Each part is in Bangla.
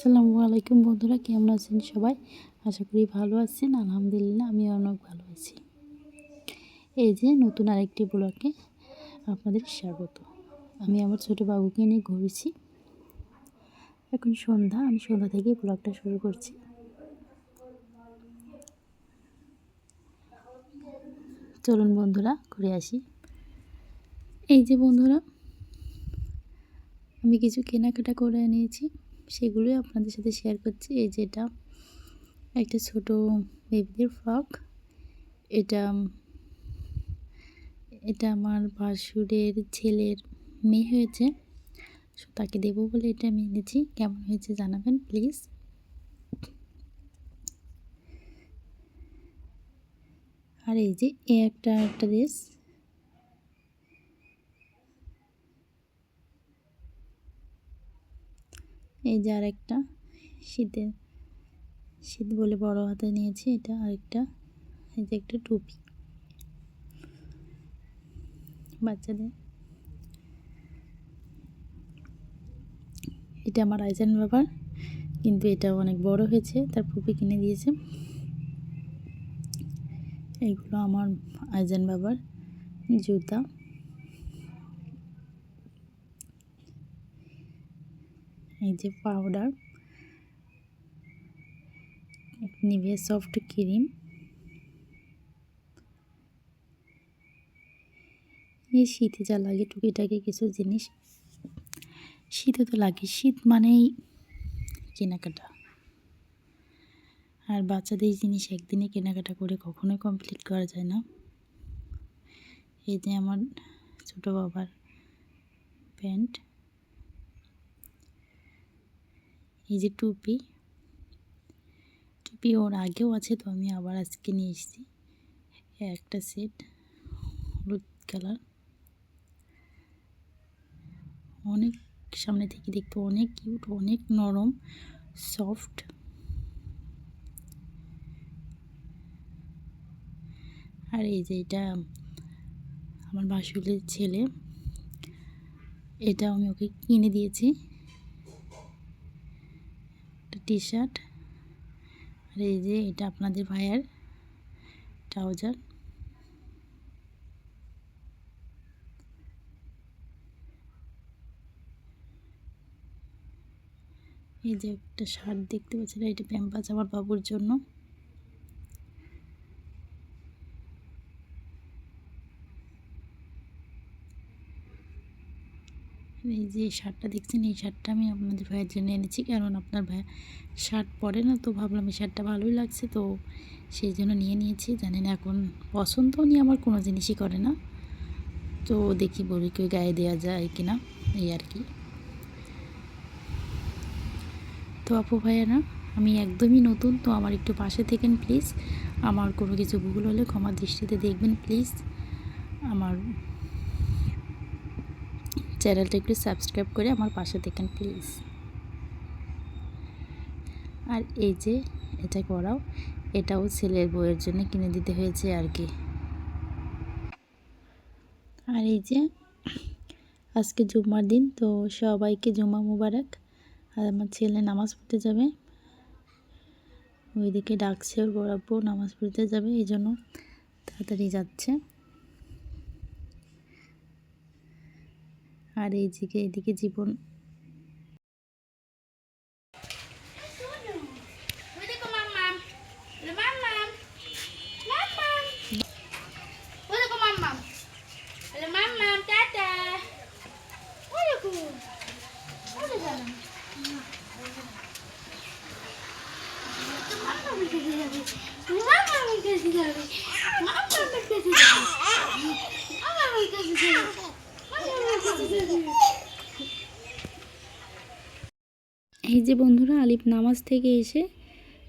আসসালামু আলাইকুম বন্ধুরা, কেমন আছেন সবাই? আশা করি ভালো আছেন। আলহামদুলিল্লাহ আমি অনেক ভালো আছি। এই যে নতুন আরেকটি ব্লগে আপনাদের স্বাগত। আমি আমার ছোটো বাবুকে নিয়ে ঘুরেছি। এখন সন্ধ্যা, আমি সন্ধ্যা থেকে ব্লগটা শুরু করছি। চলুন বন্ধুরা ঘুরে আসি। এই যে বন্ধুরা, আমি কিছু কেনাকাটা করে নিয়েছি, সেগুলোই আপনাদের সাথে শেয়ার করছি। এই যেটা একটা ছোট বেবিদের ফ্রক, এটা এটা আমার ভাসুরের ছেলের মেয়ে হয়েছে, তাকে দেবো বলে এটা আমি এনেছি। কেমন হয়েছে জানাবেন প্লিজ। আর এই যে একটা ড্রেস, এই যে আরেকটা শীত বলে বড় হাতে নিয়েছি। এটা আরেকটা, এই যে একটা টুপি বাচ্চাদের। এটা আমার আইজান বাবার, কিন্তু এটা অনেক বড় হয়েছে, তার ফুপি কিনে দিয়েছে। এইগুলো আমার আইজান বাবার জুতা। এই যে পাউডার, নিভিয়া সফট ক্রিম। এই শীতে যা লাগে টুকিটাকি কিছু জিনিস, শীতে তো লাগে, শীত মানেই কেনাকাটা। আর বাচ্চাদের জিনিস একদিনে কেনাকাটা করে কখনোই কমপ্লিট করা যায় না। এই যে আমার ছোটো বাবার প্যান্ট, এই যে টুপি ওর আগেও আছে, তো আমি আবার আজকে নিয়ে এসেছি একটা সেট, হলুদ কালার। অনেক সামনে থেকে দেখতে অনেক কিউট, অনেক নরম সফট। আর এই যে এটা আমার ভাসুরের ছেলে, এটা আমি ওকে কিনে দিয়েছি, একটা টি শার্ট। আর এই যে এটা আপনাদের ভাইয়ের ট্রাউজার। এই যে একটা শার্ট দেখতে পাচ্ছেন, এটা প্যাম্পাস আমার বাবুর জন্য। এই যে শার্টটা দেখছেন, এই শার্টটা আমি আপনাদের ভাইয়ের জন্য এনেছি, কারণ আপনার ভাই শার্ট পরে না, তো ভাবলাম এই শার্টটা ভালোই লাগছে, তো সেই জন্য নিয়েছি। জানি না এখন পছন্দ নিয়ে আমার কোনো জিনিসই করে না, তো দেখি বলি কেউ গায়ে দেওয়া যায় কিনা, এই আর কি। তো আপু ভাইয়ারা, আমি একদমই নতুন, তো আমার একটু পাশে থেকেন প্লিজ। আমার কোনো কিছু ভুল হলে ক্ষমা দৃষ্টিতে দেখবেন প্লিজ। আমার চ্যানেলটা একটু সাবস্ক্রাইব করে আমার পাশে থাকেন প্লিজ। আর এই যে এটা করাও, এটাও ছেলের বউয়ের জন্য কিনে দিতে হয়েছে আর কি। আর এই যে আজকে জুম্মার দিন, তো সবাইকে জুম্মা মুবারক। আর আমার ছেলে নামাজ পড়তে যাবে, ওইদিকে ডাকছে ওর বড় আব্বু নামাজ পড়তে যাবে, এই জন্য তাড়াতাড়ি যাচ্ছে। আর এইদিকে জীবন এই যে বন্ধুরা, আলিফ নামাজ থেকে এসে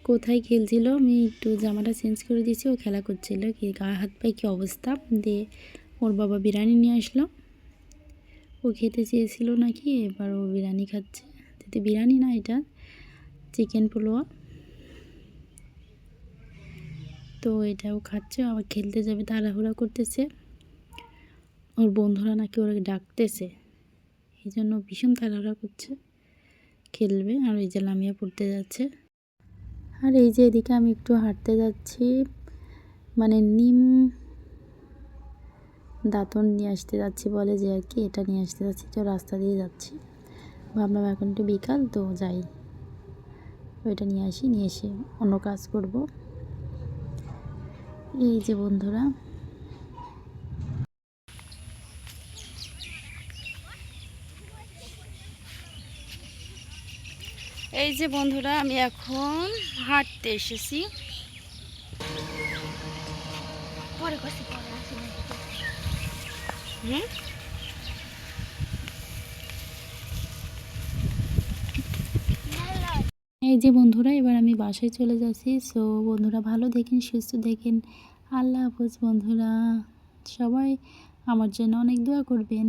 কোথায় খেলছিল, আমি একটু জামাটা চেঞ্জ করে দিয়েছি, ও খেলা করছিল, কি গায়ে হাত পায়ে কী অবস্থা। দিয়ে ওর বাবা বিরিয়ানি নিয়ে আসলো, ও খেতে চেয়েছিল নাকি, এবার ও বিরিয়ানি খাচ্ছে। কিন্তু বিরিয়ানি না, এটা চিকেন পোলোয়া। তো এটাও খাচ্ছে, আবার খেলতে যাবে, তাড়াহুড়া করতেছে। ওর বন্ধুরা নাকি ওরা ডাকতেছে, এই জন্য ভীষণ তাড়াহুড়া করছে, খেলবে। আর এই যে লামিয়া পড়তে যাচ্ছে। আর এই যে এদিকে আমি একটু হাঁটতে যাচ্ছি, মানে নিম দাঁতন নিয়ে আসতে যাচ্ছি বলে যে আর কি, এটা নিয়ে আসতে যাচ্ছি। তো রাস্তা দিয়ে যাচ্ছি, ভাবলাম এখন একটু বিকাল তো যাই, ওইটা নিয়ে আসি, নিয়ে এসে অন্য কাজ করব। এই যে বন্ধুরা, এই যে বন্ধুরা আমি এখন হাঁটতে এসেছি। এই যে বন্ধুরা এবার আমি বাসায় চলে যাচ্ছি। সো বন্ধুরা ভালো দেখেন, সুস্থ দেখেন। আল্লাহ হাফেজ বন্ধুরা, সবাই আমার জন্য অনেক দোয়া করবেন।